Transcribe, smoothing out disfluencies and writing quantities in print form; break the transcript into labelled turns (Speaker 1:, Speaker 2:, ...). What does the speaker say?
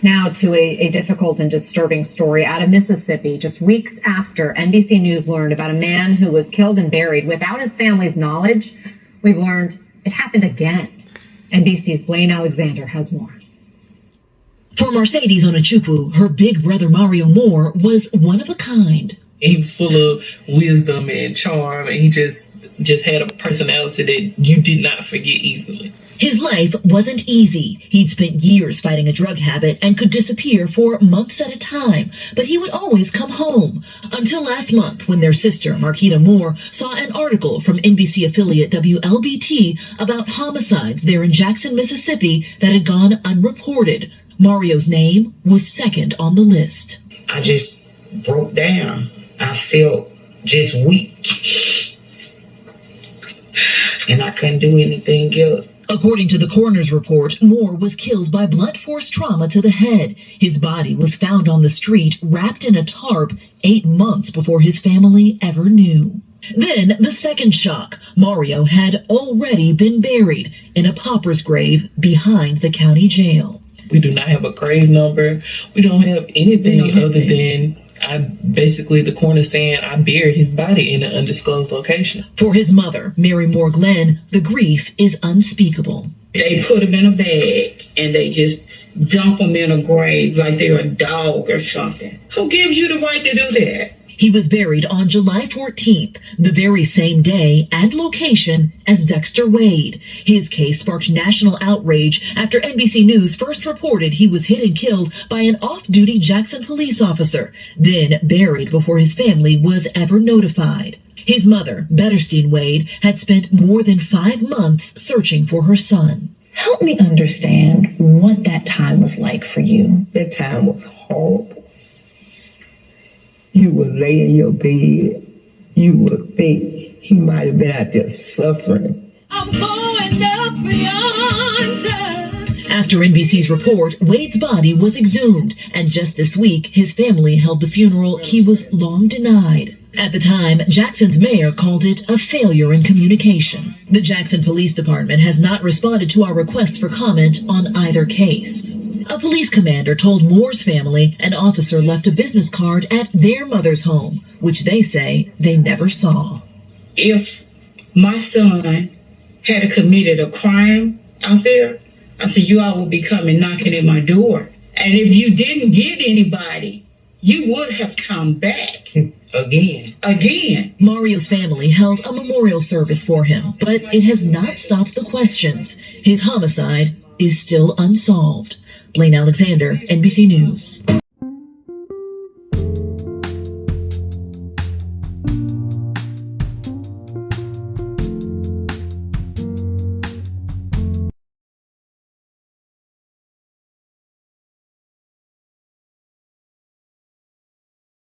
Speaker 1: Now to a difficult and disturbing story out of Mississippi. Just weeks after NBC News learned about a man who was killed and buried without his family's knowledge, we've learned it happened again. NBC's Blaine Alexander has more.
Speaker 2: For Mercedes Onachukwu, her big brother Mario Moore was one of a kind.
Speaker 3: He was full of wisdom and charm, and he just had a personality that you did not forget easily.
Speaker 2: His life wasn't easy. He'd spent years fighting a drug habit and could disappear for months at a time, but he would always come home. Until last month, when their sister, Marquita Moore, saw an article from NBC affiliate WLBT about homicides there in Jackson, Mississippi that had gone unreported. Mario's name was second on the list.
Speaker 4: I just broke down. I felt just weak. And I couldn't do anything else.
Speaker 2: According to the coroner's report, Moore was killed by blunt force trauma to the head. His body was found on the street, wrapped in a tarp, 8 months before his family ever knew. Then the second shock. Mario had already been buried in a pauper's grave behind the county jail.
Speaker 3: We do not have a grave number. We don't have anything other than the coroner saying I buried his body in an undisclosed location.
Speaker 2: For his mother, Mary Moore Glenn, the grief is unspeakable.
Speaker 4: They put him in a bag and they just dump him in a grave like they're a dog or something. Who gives you the right to do that?
Speaker 2: He was buried on July 14th, the very same day and location as Dexter Wade. His case sparked national outrage after NBC News first reported he was hit and killed by an off-duty Jackson police officer, then buried before his family was ever notified. His mother, Betterstein Wade, had spent more than 5 months searching for her son.
Speaker 5: Help me understand what that time was like for you.
Speaker 6: That time was horrible. You would lay in your bed. You would think he might have been out there suffering.
Speaker 2: I'm going up yonder. After NBC's report, Wade's body was exhumed, and just this week, his family held the funeral he was long denied. At the time, Jackson's mayor called it a failure in communication. The Jackson Police Department has not responded to our requests for comment on either case. A police commander told Moore's family an officer left a business card at their mother's home, which they say they never saw.
Speaker 4: If my son had committed a crime out there, I said, you all would be coming knocking at my door. And if you didn't get anybody, you would have come back. Again.
Speaker 2: Mario's family held a memorial service for him, but it has not stopped the questions. His homicide is still unsolved. Blaine Alexander, NBC News.